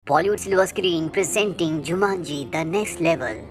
Bollywood silver screen presenting Jumanji the next level.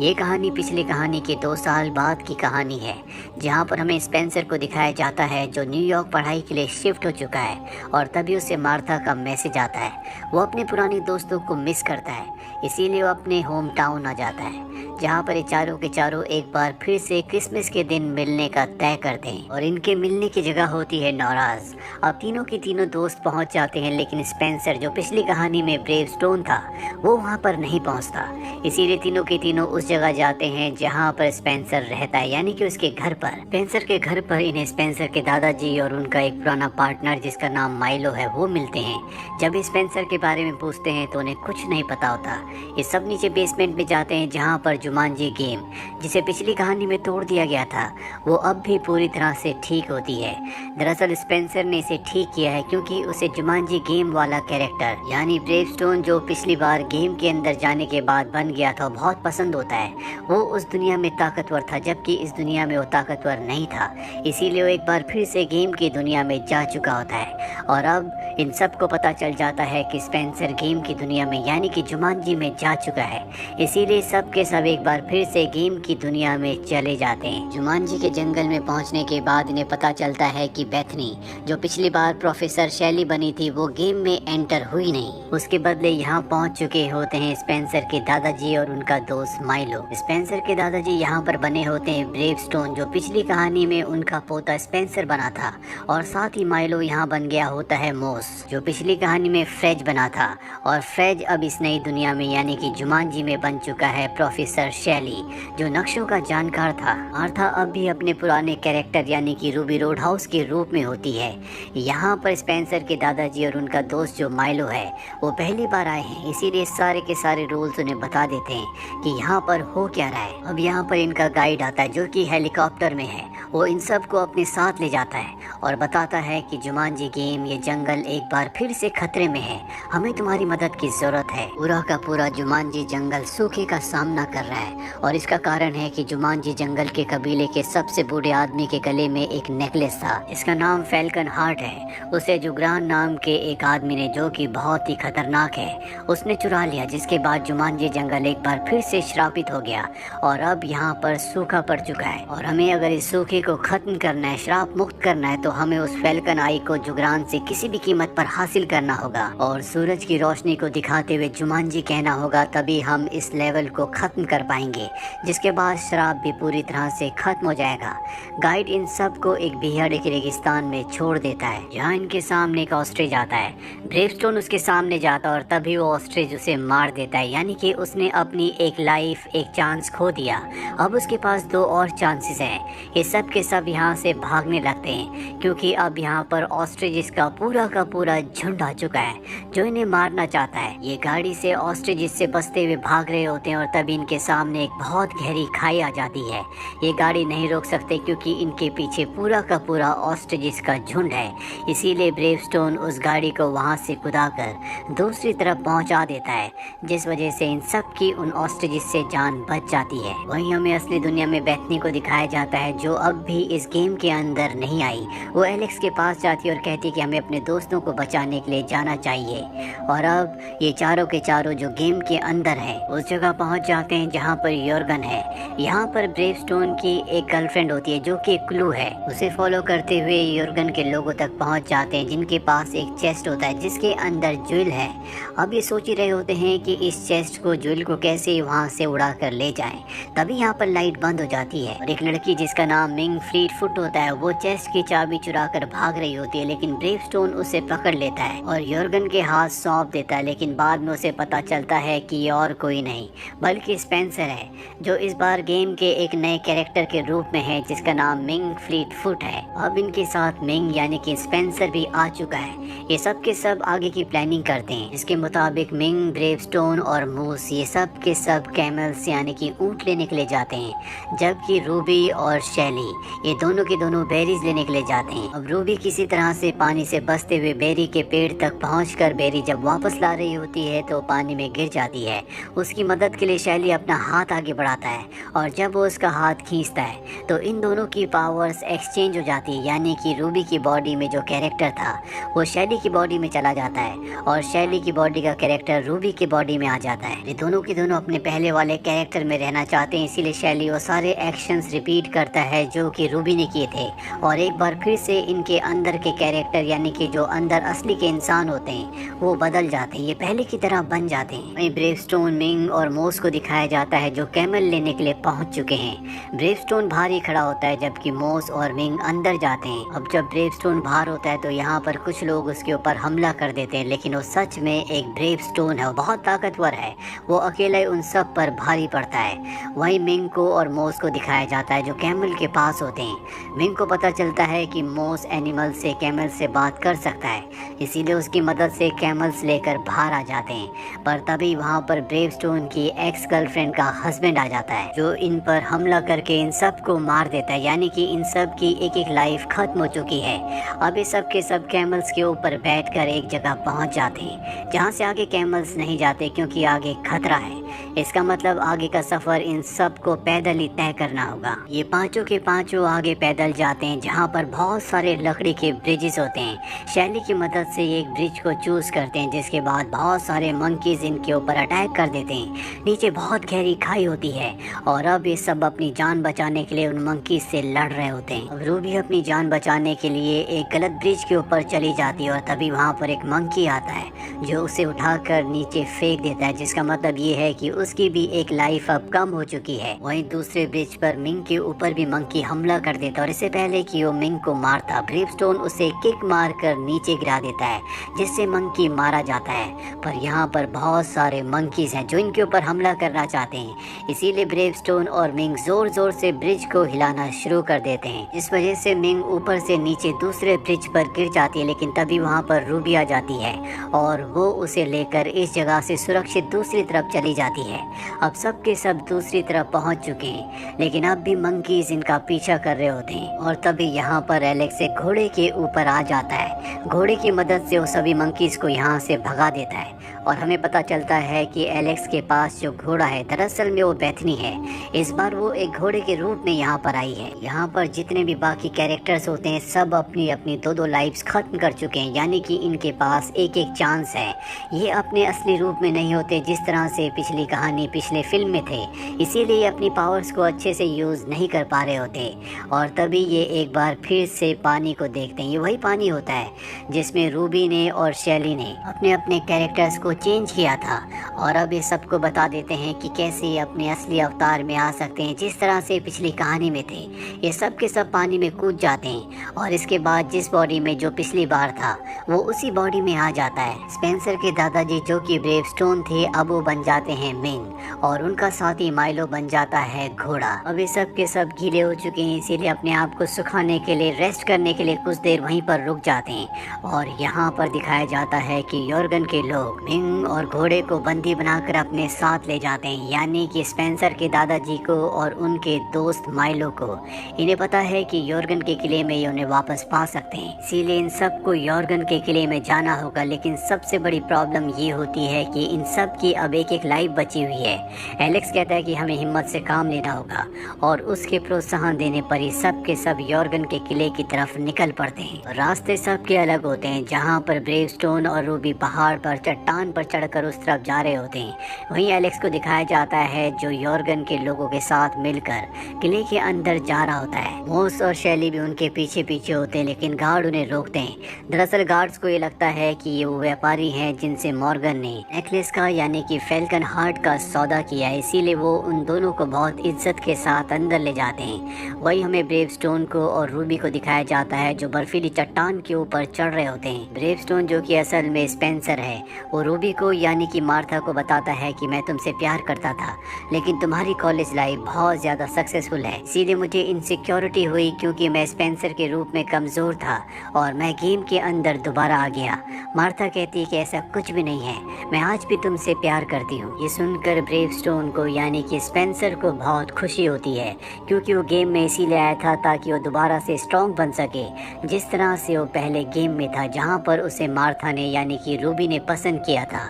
ये कहानी पिछली कहानी के 2 साल बाद की कहानी है, जहां पर हमें स्पेंसर को दिखाया जाता है जो न्यूयॉर्क पढ़ाई के लिए शिफ्ट हो चुका है और तभी उसे मार्था का मैसेज आता है। वो अपने पुराने दोस्तों को मिस करता है, इसीलिए वो अपने होम टाउन आ जाता है, जहाँ पर ये चारों के चारों एक बार फिर से क्रिसमस के दिन मिलने का तय करते हैं और इनके मिलने की जगह होती है नौराज। अब तीनों के तीनों दोस्त पहुँच जाते हैं, लेकिन स्पेंसर जो पिछली कहानी में ब्रेव स्टोन था वो वहाँ पर नहीं पहुँचता। इसीलिए तीनों के तीनों उस जगह जाते हैं जहाँ पर स्पेंसर रहता है, यानी कि उसके घर पर। स्पेंसर के घर पर इन्हें स्पेंसर के दादाजी और उनका एक पुराना पार्टनर जिसका नाम माइलो है वो मिलते हैं। जब स्पेंसर के बारे में पूछते हैं तो उन्हें कुछ नहीं पता होता। ये सब नीचे बेसमेंट में जाते हैं, जहाँ पर जुमांजी गेम, जिसे पिछली कहानी में तोड़ दिया गया था, वो अब भी पूरी तरह से ठीक होती है। दरअसल स्पेंसर ने इसे ठीक किया है क्योंकि उसे जुमांजी गेम वाला कैरेक्टर यानी ब्रेव स्टोन जो पिछली बार गेम के अंदर जाने के बाद बन गया था बहुत पसंद होता है। वो उस दुनिया में ताकतवर था, जबकि इस दुनिया में वो ताकतवर नहीं था। इसीलिए वो एक बार फिर से गेम की दुनिया में जा चुका होता है और अब इन सबको पता चल जाता है कि स्पेंसर गेम की दुनिया में यानी कि जुमांजी में जा चुका है। इसीलिए सब के सब एक बार फिर से गेम की दुनिया में चले जाते हैं। जुमांजी के जंगल में पहुंचने के बाद इन्हें पता चलता है कि बेथनी जो पिछली बार प्रोफेसर शैली बनी थी वो गेम में एंटर हुई नहीं। उसके बदले यहाँ पहुंच चुके होते हैं स्पेंसर के दादाजी और उनका दोस्त माइलो। स्पेंसर के दादाजी यहाँ पर बने होते हैं ब्रेव स्टोन जो पिछली कहानी में उनका पोता स्पेंसर बना था, और साथ ही माइलो यहाँ बन गया होता है मोस जो पिछली कहानी में फ्रेज बना था, और फ्रेज अब इस नई दुनिया में यानी कि जुमांजी में बन चुका है प्रोफेसर शैली जो नक्शों का जानकार था। मार्था अब भी अपने पुराने कैरेक्टर यानी कि रूबी रोड हाउस के रूप में होती है। यहाँ पर स्पेंसर के दादाजी और उनका दोस्त जो माइलो है वो पहली बार आए हैं, इसीलिए सारे के सारे रूल्स उन्हें बता देते हैं कि यहाँ पर हो क्या रहा है। अब यहाँ पर इनका गाइड आता है जो कि हेलीकॉप्टर में है। वो इन सब को अपने साथ ले जाता है और बताता है कि जुमांजी गेम ये जंगल एक बार फिर से खतरे में है, हमें तुम्हारी मदद की जरूरत है। पूरा का पूरा जुमांजी जंगल सूखे का सामना कर रहा है और इसका कारण है कि जुमांजी जंगल के कबीले के सबसे बूढ़े आदमी के गले में एक नेकलेस था, इसका नाम फैल्कन हार्ट है। उसे जुगरान नाम के एक आदमी ने, जो कि बहुत ही खतरनाक है, उसने चुरा लिया, जिसके बाद जुमांजी जंगल एक बार फिर से श्रापित हो गया और अब यहाँ पर सूखा पड़ चुका है। और हमें अगर इस सूखे को खत्म करना है, श्राप मुक्त करना है, तो हमें उस फैल्कन आई को जुगरान से किसी भी कीमत पर हासिल करना होगा और सूरज की रोशनी को दिखाते हुए जुमांजी कहना होगा, तभी हम इस लेवल को खत्म कर पाएंगे, जिसके बाद श्राप भी पूरी तरह से खत्म हो जाएगा। गाइड इन सब को एक बिहाड़ी के रेगिस्तान में छोड़ देता है, जहाँ इनके सामने एक ऑस्ट्रिच आता है। ब्रेवस्टोन उसके सामने जाता है और तभी वो ऑस्ट्रिच उसे मार देता है, यानी कि उसने अपनी एक लाइफ, एक चांस खो दिया। अब उसके पास 2 और चांसेस हैं। ये सब के सब यहाँ से भागने लगते हैं क्योंकि अब यहाँ पर ऑस्ट्रिच का पूरा झुंड आ चुका है जो इन्हें मारना चाहता है। ये गाड़ी से ऑस्ट्रिच से बचते हुए भाग रहे होते हैं और तभी इनके सामने एक बहुत गहरी खाई आ जाती है। ये गाड़ी नहीं रोक सकते क्योंकि इनके पीछे पूरा का पूरा ऑस्ट्रिच का झुंड है। इसीलिए ब्रेव स्टोन उस गाड़ी को वहाँ से कुदाकर दूसरी तरफ पहुँचा देता है, जिस वजह से इन सब की उन ऑस्ट्रिच से जान बच जाती है। वहीं हमें असली दुनिया में बेथनी को दिखाया जाता है जो अब भी इस गेम के अंदर नहीं आई। वो एलेक्स के पास जाती है और कहती है कि हमें अपने दोस्तों को बचाने के लिए जाना चाहिए। और अब ये चारों के चारों जो गेम के अंदर है उस जगह पहुंच जाते हैं जहां पर योर्गन है। यहाँ पर ब्रेव स्टोन की एक गर्लफ्रेंड होती है जो कि क्लू है। उसे फॉलो करते हुए योर्गन के लोगों तक पहुंच जाते हैं जिनके पास एक चेस्ट होता है जिसके अंदर ज्वेल है। अब ये सोच ही रहे होते हैं कि इस चेस्ट को, ज्वेल को कैसे वहाँ से उड़ा कर ले जाएं। तभी यहाँ पर लाइट बंद हो जाती है और एक लड़की जिसका नाम मिंग फ्लीट फुट होता है वो चेस्ट की चाबी चुरा कर भाग रही होती है, लेकिन ब्रेव स्टोन उसे पकड़ लेता है और योर्गन के हाथ सौंप देता है। लेकिन बाद में उसे पता चलता है कि ये और कोई नहीं बल्कि स्पेंसर है जो इस बार गेम के एक नए कैरेक्टर के रूप में है जिसका नाम मिंग फ्लीट फुट है। अब इनके साथ मिंग यानी कि स्पेंसर भी आ चुका है। ये सब के सब आगे की प्लानिंग करते हैं। इसके मुताबिक मिंग, ब्रेव स्टोन और मूस ये सब के सब कैमल्स यानी कि ऊँट लेने के लिए जाते हैं, जबकि रूबी और शैली ये दोनों के दोनों बेरीज लेने के लिए जाते हैं। अब रूबी किसी तरह से पानी से बचते हुए बेरी के पेड़ तक पहुंचकर बेरी जब वापस ला रही होती है तो पानी में गिर जाती है। उसकी मदद के लिए शैली अपना हाथ आगे बढ़ाता है और जब वो उसका हाथ खींचता है तो इन दोनों की पावर्स एक्सचेंज हो जाती है, यानी कि रूबी की बॉडी में जो कैरेक्टर था वो शैली की बॉडी में चला जाता है और शैली की बॉडी का कैरेक्टर रूबी की बॉडी में आ जाता है। ये दोनों के दोनों अपने पहले वाले कैरेक्टर में रहना चाहते हैं, इसीलिए शैली वो सारे एक्शंस रिपीट करता है जो कि रूबी ने किए थे और एक बार फिर से इनके अंदर के कैरेक्टर यानी कि जो अंदर असली के इंसान होते हैं वो बदल जाते हैं, ये पहले की तरह बन जाते हैं। वहीं ब्रेवस्टोन, मिंग और मोस को दिखाया जाता है जो कैमल लेने के लिए पहुंच चुके हैं। ब्रेवस्टोन बाहर ही खड़ा होता है जबकि मोस और मिंग अंदर जाते हैं। अब जब ब्रेवस्टोन बाहर होता है तो यहाँ पर कुछ लोग उसके ऊपर हमला कर देते हैं, लेकिन वो सच में एक ब्रेवस्टोन है, वो बहुत ताकतवर है, वो अकेला ही उन सब पर भारी पड़ता है। वहीं मिंग को और मोस को दिखाया जाता है जो कैमल के पास होते हैं। मिंग को पता चलता है कि मोस एनिमल से कैमल से बात कर सकता है, इसीलिए उसकी मदद से कैमल्स लेकर बाहर आ जाते हैं। पर तभी वहाँ पर ब्रेवस्टोन की एक्स गर्लफ्रेंड का हस्बैंड आ जाता है जो इन पर हमला करके इन सब को मार देता है, यानी कि इन सब की एक एक लाइफ खत्म हो चुकी है। अब ये सब के सब कैमल्स के ऊपर बैठकर एक जगह पहुंच जाते हैं जहां से आगे कैमल्स नहीं जाते क्योंकि आगे खतरा है। इसका मतलब आगे का सफर इन सब को पैदल ही तय करना होगा। ये पांचों के पांचों आगे पैदल जाते हैं जहां पर बहुत सारे लकड़ी के ब्रिजेस होते हैं। शैली की मदद से एक ब्रिज को चूज करते हैं जिसके बाद बहुत सारे मंकीज इनके ऊपर अटैक कर देते हैं। नीचे बहुत गहरी खाई होती है और अब ये सब अपनी जान बचाने के लिए उन मंकीज से लड़ रहे होते हैं। अब रूबी अपनी जान बचाने के लिए एक गलत ब्रिज के ऊपर चली जाती है और तभी वहाँ पर एक मंकी आता है जो उसे उठाकर नीचे फेंक देता है, जिसका मतलब ये है कि उसकी भी एक लाइफ अब कम हो चुकी है। वहीं दूसरे ब्रिज पर मिंग के ऊपर भी मंकी हमला कर देता है और इससे पहले कि वो मिंग को मारता ब्रेवस्टोन उसे किक मारकर नीचे गिरा देता है जिससे मंकी मारा जाता है। पर यहाँ पर बहुत सारे मंकीज हैं जो इनके ऊपर हमला करना चाहते हैं, इसीलिए ब्रेवस्टोन और मिंग जोर जोर से ब्रिज को हिलाना शुरू कर देते हैं। इस वजह से मिंग ऊपर से नीचे दूसरे ब्रिज पर गिर जाती है, लेकिन तभी वहाँ पर रूबी आ जाती है और वो उसे लेकर इस जगह से सुरक्षित दूसरी तरफ चली जाती है। अब सब के सब दूसरी तरफ पहुंच चुके हैं, लेकिन अब भी मंकीज इनका पीछा कर रहे होते हैं और तभी यहाँ पर एलेक्स एक घोड़े के ऊपर आ जाता है। घोड़े की मदद से वो सभी मंकीज को यहाँ से भगा देता है और हमें पता चलता है कि एलेक्स के पास जो घोड़ा है दरअसल में वो बेथनी है। इस बार वो एक घोड़े के रूप में यहाँ पर आई है। यहाँ पर जितने भी बाकी कैरेक्टर्स होते हैं सब अपनी अपनी दो लाइफ्स खत्म कर चुके हैं, यानी कि इनके पास एक एक चांस है। ये अपने असली रूप में नहीं होते जिस तरह से पिछली कहानी पिछले फिल्म में थे, इसीलिए ये अपनी पावर्स को अच्छे से यूज़ नहीं कर पा रहे होते। और तभी ये एक बार फिर से पानी को देखते हैं। ये वही पानी होता है जिसमें रूबी ने और शैली ने अपने अपने कैरेक्टर्स को चेंज किया था और अब ये सबको बता देते हैं कि कैसे ये अपने असली अवतार में आ सकते हैं जिस तरह से पिछली कहानी में थे। ये सब के सब पानी में कूद जाते हैं और इसके बाद जिस बॉडी में जो पिछली बार था वो उसी बॉडी में आ जाता है। स्पेंसर के दादाजी जो कि ब्रेवस्टोन थे अब वो बन जाते हैं मिंग और उनका साथी माइलो बन जाता है घोड़ा। अब ये सब के सब गीले हो चुके हैं, इसीलिए अपने आप को सुखाने के लिए रेस्ट करने के लिए कुछ देर वहीं पर रुक जाते हैं और यहाँ पर दिखाया जाता है कि योर्गन के लोग मिंग और घोड़े को बंदी बनाकर अपने साथ ले जाते हैं, यानी कि स्पेंसर के दादाजी को और उनके दोस्त माइलो को। इन्हें पता है कि योर्गन के किले में ये उन्हें वापस पा सकते हैं, इसीलिए इन सबको योर्गन के किले में जाना होगा। लेकिन सबसे बड़ी प्रॉब्लम ये होती है कि इन सब की अब एक एक लाइफ बची हुई है। एलेक्स कहता है कि हमें हिम्मत से काम लेना होगा और उसके प्रोत्साहन देने पर ही सब के सब योर्गन के किले की तरफ निकल पड़ते हैं। रास्ते सबके अलग होते हैं, जहाँ पर ब्रेवस्टोन और रूबी पहाड़ पर चट्टान पर चढ़कर उस तरफ जा रहे होते हैं। वहीं एलेक्स को दिखाया जाता है जो योर्गन के लोगों के साथ मिलकर किले के अंदर जा रहा होता है। मोस और शैली भी उनके पीछे पीछे होते हैं, लेकिन गार्ड उन्हें रोकते हैं। दरअसल गार्ड्स को ये लगता है कि ये वो व्यापारी हैं जिनसे मॉर्गन ने नेकलेस का यानी कि फैल्कन हार्ट का सौदा किया है, इसीलिए वो उन दोनों को बहुत इज्जत के साथ अंदर ले जाते हैं। वही हमें ब्रेवस्टोन को और रूबी को दिखाया जाता है जो बर्फीली चट्टान के ऊपर चढ़ रहे होते हैं। ब्रेवस्टोन जो कि असल में स्पेंसर है वो रूबी रूबी को यानी कि मार्था को बताता है कि मैं तुमसे प्यार करता था, लेकिन तुम्हारी कॉलेज लाइफ बहुत ज़्यादा सक्सेसफुल है, इसीलिए मुझे इनसिक्योरिटी हुई क्योंकि मैं स्पेंसर के रूप में कमज़ोर था और मैं गेम के अंदर दोबारा आ गया। मार्था कहती है कि ऐसा कुछ भी नहीं है, मैं आज भी तुमसे प्यार करती हूँ। ये सुनकर ब्रेवस्टोन को यानी कि स्पेंसर को बहुत खुशी होती है क्योंकि वो गेम में इसीलिए आया था ताकि वो दोबारा से स्ट्रॉन्ग बन सके जिस तरह से वो पहले गेम में था जहाँ पर उसे मार्था ने यानी कि रूबी ने पसंद किया था।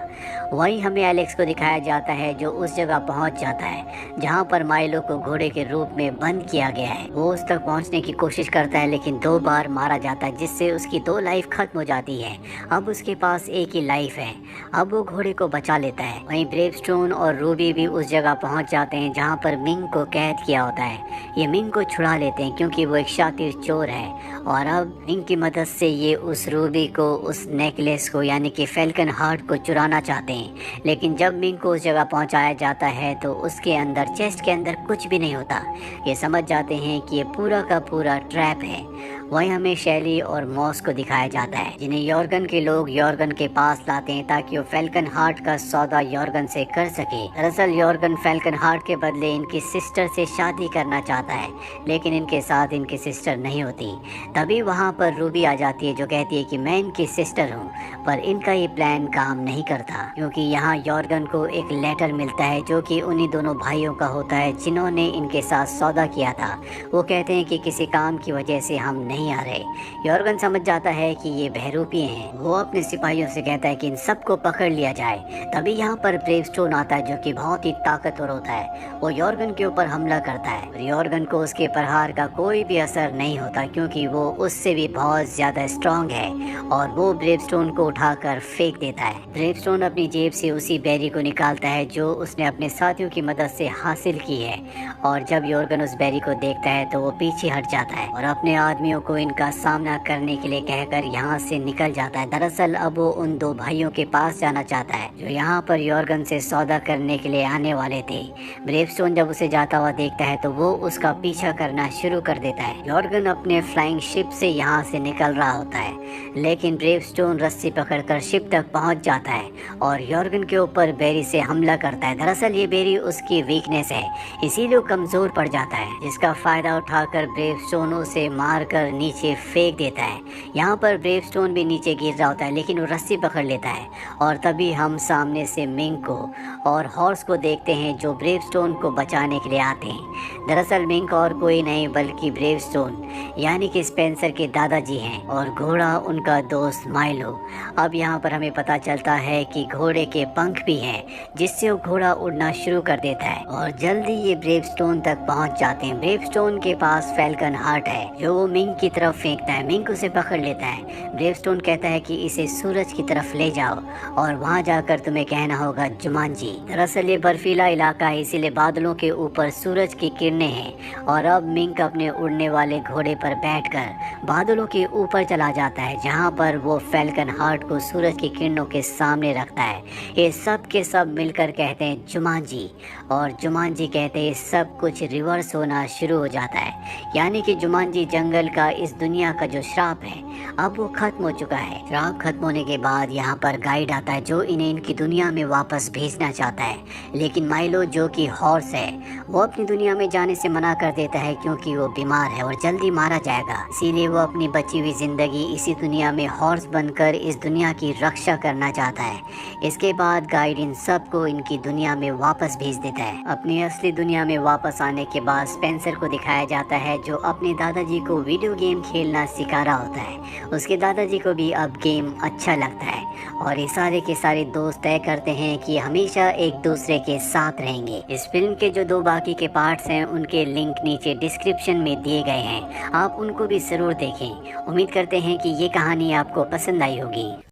वहीं हमें एलेक्स को दिखाया जाता है जो उस जगह पहुंच जाता है जहां पर माइलो को घोड़े के रूप में बंद किया गया है। वो उस तक पहुंचने की कोशिश करता है लेकिन 2 बार मारा जाता है जिससे उसकी 2 लाइफ खत्म हो जाती है। अब उसके पास एक ही लाइफ है। अब वो घोड़े को बचा लेता है। वहीं ब्रेवस्टोन और रूबी भी उस जगह पहुंच जाते हैं जहाँ पर मिंग को कैद किया होता है। ये मिंग को छुड़ा लेते हैं क्योंकि वो एक शातिर चोर है और अब मिंग की मदद से ये उस रूबी को, उस नेकलेस को यानी कि फैल्कन हार्ट को चुराना चाहते हैं। लेकिन जब मिंग को उस जगह पहुंचाया जाता है तो उसके अंदर, चेस्ट के अंदर कुछ भी नहीं होता। ये समझ जाते हैं कि ये पूरा का पूरा ट्रैप है। वहीं हमें शैली और मॉस को दिखाया जाता है जिन्हें यॉर्गन के लोग यॉर्गन के पास लाते हैं ताकि वो फैल्कन हार्ट का सौदा यॉर्गन से कर सके। दरअसल यॉर्गन फैल्कन हार्ट के बदले इनकी सिस्टर से शादी करना चाहता है लेकिन इनके साथ इनकी सिस्टर नहीं होती। तभी वहाँ पर रूबी आ जाती है जो कहती है कि मैं इनकी सिस्टर हूँ, पर इनका ये प्लान काम नहीं करता क्योंकि यहाँ यॉर्गन को एक लेटर मिलता है जो कि उन्हीं दोनों भाइयों का होता है जिन्होंने इनके साथ सौदा किया था। वो कहते हैं कि किसी काम की वजह से हम नहीं आ रहे। यॉर्गन समझ जाता है कि ये बहरूपिये हैं। वो अपने सिपाहियों से कहता है कि इन सबको पकड़ लिया जाए। तभी यहाँ पर ब्रेवस्टोन आता है जो कि बहुत ही ताकतवर होता है। वो यॉर्गन के ऊपर हमला करता है और यॉर्गन को उसके प्रहार का कोई भी असर नहीं होता क्योंकि वो उससे भी बहुत ज्यादा स्ट्रांग है और वो ब्रेवस्टोन को उठाकर फेंक देता है। ब्रेवस्टोन अपनी जेब से उसी बेरी को निकालता है जो उसने अपने साथियों की मदद से हासिल की है और जब यॉर्गन उस बेरी को देखता है तो वो पीछे हट जाता है और अपने आदमियों को इनका सामना करने के लिए कहकर यहाँ से निकल जाता है। दरअसल अब वो उन 2 भाइयों के पास जाना चाहता है जो यहाँ पर यॉर्गन से सौदा करने के लिए आने वाले थे। ब्रेवस्टोन जब उसे जाता हुआ देखता है तो वो उसका पीछा करना शुरू कर देता है। यॉर्गन अपने फ्लाइंग शिप से यहाँ से निकल रहा होता है लेकिन ब्रेवस्टोन रस्सी पकड़कर शिप तक पहुँच जाता है और यॉर्गन के ऊपर बेरी से हमला करता है। दरअसल ये बेरी उसकी वीकनेस है इसीलिए कमजोर पड़ जाता है जिसका फायदा उठाकर ब्रेवस्टोन उसे मारकर नीचे फेंक देता है। यहाँ पर ब्रेवस्टोन भी नीचे गिर रहा होता है लेकिन वो रस्सी पकड़ लेता है और तभी हम सामने से मिंग को और हॉर्स को देखते हैं जो ब्रेवस्टोन को बचाने के लिए आते हैं। दरअसल मिंग और कोई नहीं बल्कि ब्रेवस्टोन यानी कि स्पेंसर के दादाजी हैं और घोड़ा उनका दोस्त माइलो। अब यहाँ पर हमें पता चलता है कि घोड़े के पंख भी हैं जिससे वो घोड़ा उड़ना शुरू कर देता है और जल्दी ये ब्रेवस्टोन तक पहुँच जाते हैं। ब्रेवस्टोन के पास फैल्कन हार्ट है जो वो मिंग की तरफ फेंकता है। मिंग उसे पकड़ लेता है। ब्रेवस्टोन कहता है कि इसे सूरज की तरफ ले जाओ और वहाँ जाकर तुम्हें कहना होगा जुमांजी। दरअसल ये बर्फीला इलाका है इसीलिए बादलों के ऊपर सूरज की किरणें हैं और अब मिंग अपने उड़ने वाले घोड़े पर बैठकर बादलों के ऊपर चला जाता है जहाँ पर वो फैल्कन हार्ट को सूरज की किरणों के सामने रखता है। ये सब के सब मिलकर कहते हैं जुमांजी और जुमांजी कहते हैं सब कुछ रिवर्स होना शुरू हो जाता है यानी कि जुमांजी जंगल का, इस दुनिया का जो श्राप है अब वो खत्म हो चुका है। श्राप खत्म होने के बाद यहाँ पर गाइड आता है जो इन्हें इनकी दुनिया में वापस भेजना चाहता है लेकिन माइलो जो कि हॉर्स है वो अपनी दुनिया में जाने से मना कर देता है क्योंकि वो बीमार है और जल्दी मारा जाएगा। इसीलिए वो अपनी बची हुई जिंदगी इसी दुनिया में हॉर्स बनकर इस दुनिया की रक्षा करना चाहता है। इसके बाद गाइड इन सबको इनकी दुनिया में वापस भेज देता है। अपनी असली दुनिया में वापस आने के बाद स्पेंसर को दिखाया जाता है जो अपने दादाजी को वीडियो गेम खेलना सिखा रहा होता है। उसके दादाजी को भी अब गेम अच्छा लगता है और ये सारे के सारे दोस्त तय करते हैं कि हमेशा एक दूसरे के साथ रहेंगे। इस फिल्म के जो 2 बाकी के पार्ट्स हैं उनके लिंक नीचे डिस्क्रिप्शन में दिए गए हैं, आप उनको भी जरूर देखें। उम्मीद करते हैं कि ये कहानी आपको पसंद आई होगी।